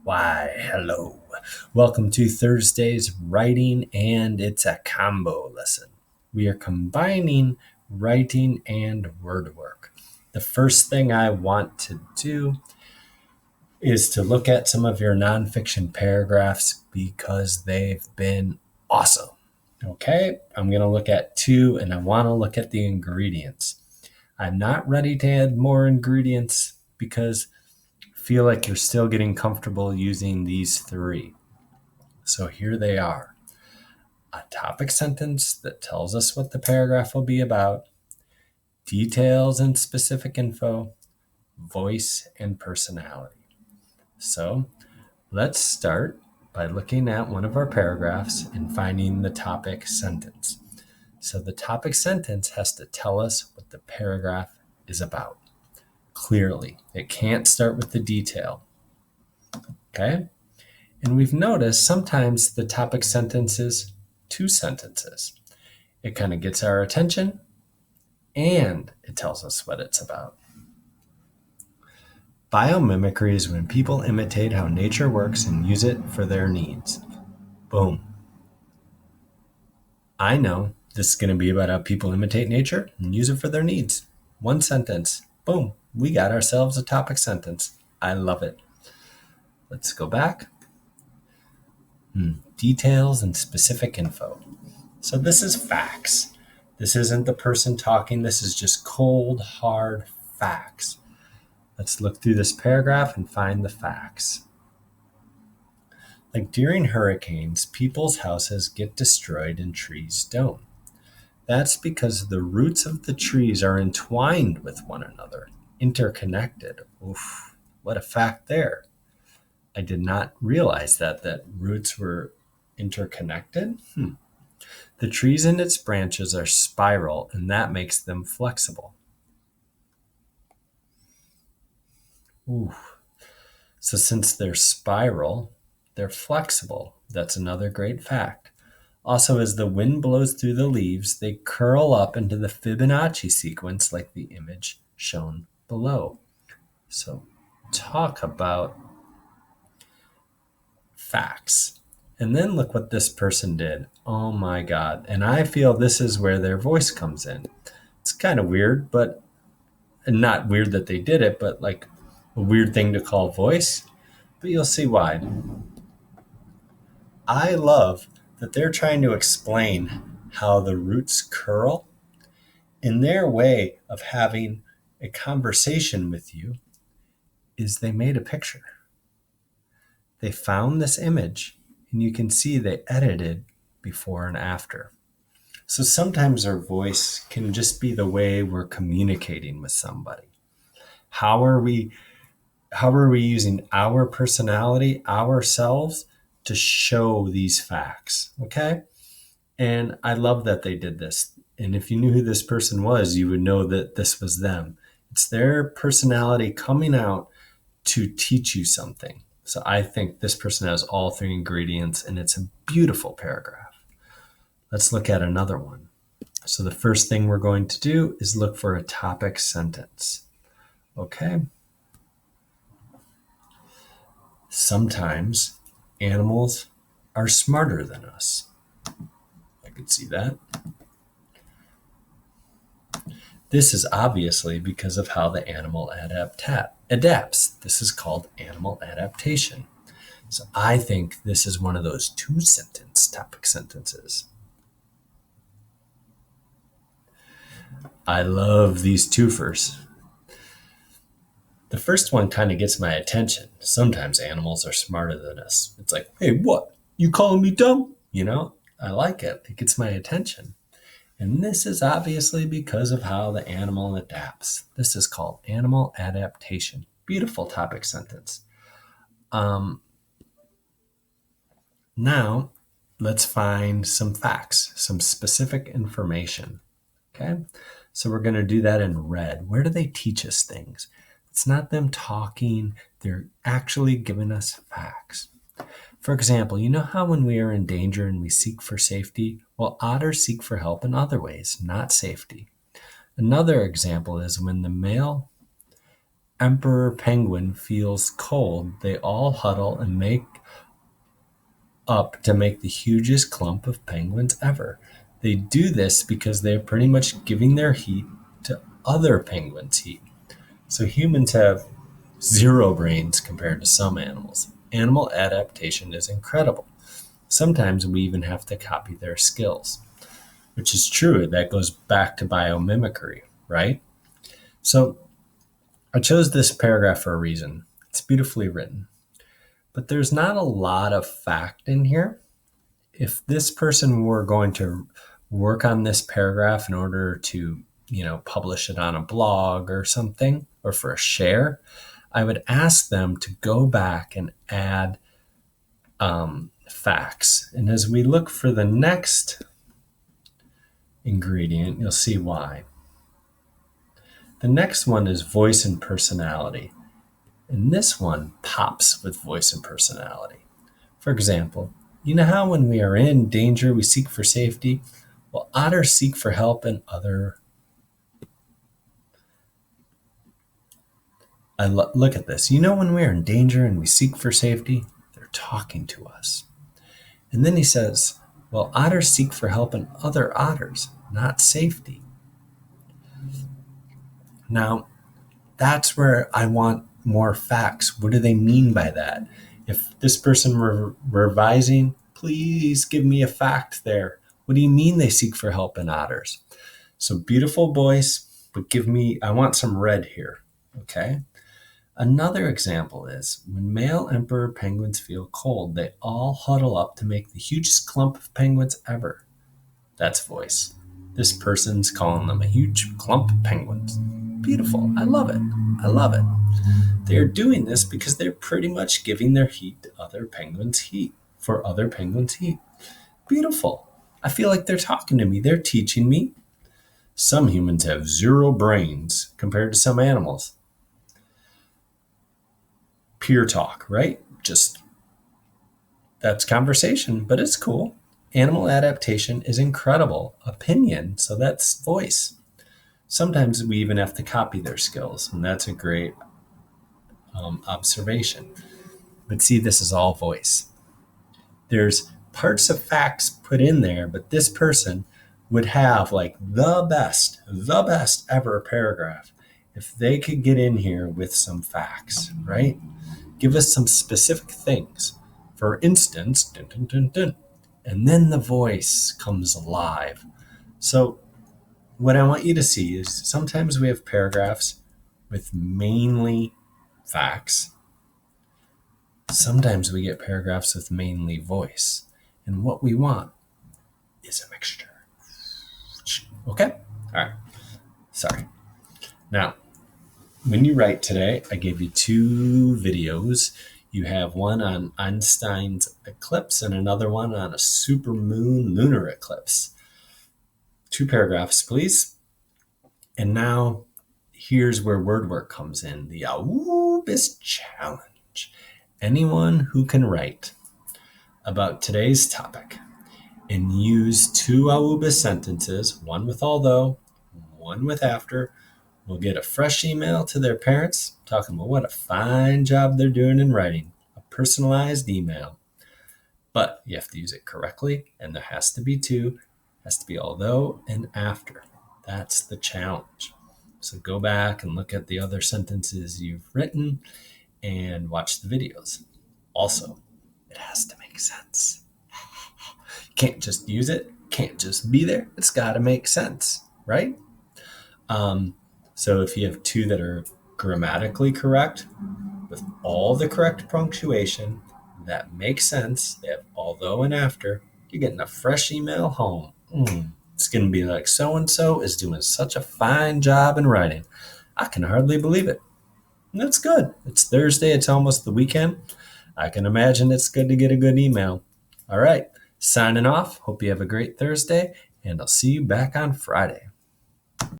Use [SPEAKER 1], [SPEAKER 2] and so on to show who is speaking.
[SPEAKER 1] Why, hello. Welcome to Thursday's writing, and it's a combo lesson. We are combining writing and word work. The first thing I want to do is to look at some of your nonfiction paragraphs because they've been awesome. Okay, I'm going to look at two, and I want to look at the ingredients. I'm not ready to add more ingredients because feel like you're still getting comfortable using these three. So here they are. A topic sentence that tells us what the paragraph will be about, details and specific info, voice and personality. So let's start by looking at one of our paragraphs and finding the topic sentence. So the topic sentence has to tell us what the paragraph is about. Clearly, it can't start with the detail. Okay? And we've noticed sometimes the topic sentence is two sentences. It kind of gets our attention and it tells us what it's about. Biomimicry is when people imitate how nature works and use it for their needs. Boom. I know this is going to be about how people imitate nature and use it for their needs. One sentence. Boom. We got ourselves a topic sentence. I love it. Let's go back. Details and specific info. So this is facts. This isn't the person talking. This is just cold, hard facts. Let's look through this paragraph and find the facts. Like during hurricanes, people's houses get destroyed and trees don't. That's because the roots of the trees are entwined with one another, interconnected. Oof, what a fact there. I did not realize that roots were interconnected. The trees and its branches are spiral, and that makes them flexible. Ooh. So since they're spiral, they're flexible. That's another great fact. Also, as the wind blows through the leaves, they curl up into the Fibonacci sequence like the image shown below. So talk about facts. And then look what this person did. Oh my God. And I feel this is where their voice comes in. It's kind of weird, but not weird that they did it, but like a weird thing to call voice. But you'll see why. I love that they're trying to explain how the roots curl. In their way of having a conversation with you is they made a picture. They found this image, and you can see they edited before and after. So sometimes our voice can just be the way we're communicating with somebody. How are we using our personality, ourselves, to show these facts? Okay? And I love that they did this. And if you knew who this person was, you would know that this was them. It's their personality coming out to teach you something. So I think this person has all three ingredients, and it's a beautiful paragraph. Let's look at another one. So the first thing we're going to do is look for a topic sentence. Okay. Sometimes animals are smarter than us. I could see that. This is obviously because of how the animal adapts. This is called animal adaptation. So I think this is one of those two-sentence topic sentences. I love these twofers. The first one kind of gets my attention. Sometimes animals are smarter than us. It's like, hey, what? You calling me dumb? I like it. It gets my attention. And this is obviously because of how the animal adapts. This is called animal adaptation. Beautiful topic sentence. Now, let's find some facts, some specific information. Okay? So we're going to do that in red. Where do they teach us things? It's not them talking. They're actually giving us facts. For example, you know how when we are in danger and we seek for safety? Well, otters seek for help in other ways, not safety. Another example is when the male emperor penguin feels cold, they all huddle and make up to make the hugest clump of penguins ever. They do this because they're pretty much giving their heat to other penguins' heat. So humans have zero brains compared to some animals. Animal adaptation is incredible. Sometimes we even have to copy their skills, which is true. That goes back to biomimicry, right? So I chose this paragraph for a reason. It's beautifully written, but there's not a lot of fact in here. If this person were going to work on this paragraph in order to, publish it on a blog or something, or for a share, I would ask them to go back and add facts. And as we look for the next ingredient, you'll see why. The next one is voice and personality. And this one pops with voice and personality. For example, you know how when we are in danger, we seek for safety? Well, otters seek for help and other. Look at this. You know when we are in danger and we seek for safety? They're talking to us. And then he says, well, otters seek for help in other otters, not safety. Now, that's where I want more facts. What do they mean by that? If this person were revising, please give me a fact there. What do you mean they seek for help in otters? So beautiful voice, but I want some red here, okay? Another example is when male emperor penguins feel cold, they all huddle up to make the hugest clump of penguins ever. That's voice. This person's calling them a huge clump of penguins. Beautiful. I love it. I love it. They're doing this because they're pretty much giving their heat to other penguins' heat. Beautiful. I feel like they're talking to me. They're teaching me. Some humans have zero brains compared to some animals. Peer talk, right? That's conversation, but it's cool. Animal adaptation is incredible. Opinion, so that's voice. Sometimes we even have to copy their skills, and that's a great observation. But see, this is all voice. There's parts of facts put in there, but this person would have like the best ever paragraph if they could get in here with some facts, right? Give us some specific things. For instance, dun, dun, dun, dun, and then the voice comes alive. So what I want you to see is sometimes we have paragraphs with mainly facts. Sometimes we get paragraphs with mainly voice. And what we want is a mixture. Okay? All right. Sorry. Now, when you write today, I gave you 2 videos. You have one on Einstein's eclipse and another one on a supermoon lunar eclipse. 2 paragraphs, please. And now here's where word work comes in, the Awubis Challenge. Anyone who can write about today's topic and use 2 Awubis sentences, one with although, one with after, will get a fresh email to their parents talking about what a fine job they're doing in writing, a personalized email. But you have to use it correctly, and there has to be 2, has to be although and after. That's the challenge. So go back and look at the other sentences you've written and watch the videos. Also, it has to make sense. You can't just use it, can't just be there. It's got to make sense, right? So if you have 2 that are grammatically correct, with all the correct punctuation, that makes sense, they have although and after, you're getting a fresh email home. It's going to be like, so-and-so is doing such a fine job in writing. I can hardly believe it. And that's good. It's Thursday. It's almost the weekend. I can imagine it's good to get a good email. All right. Signing off. Hope you have a great Thursday, and I'll see you back on Friday.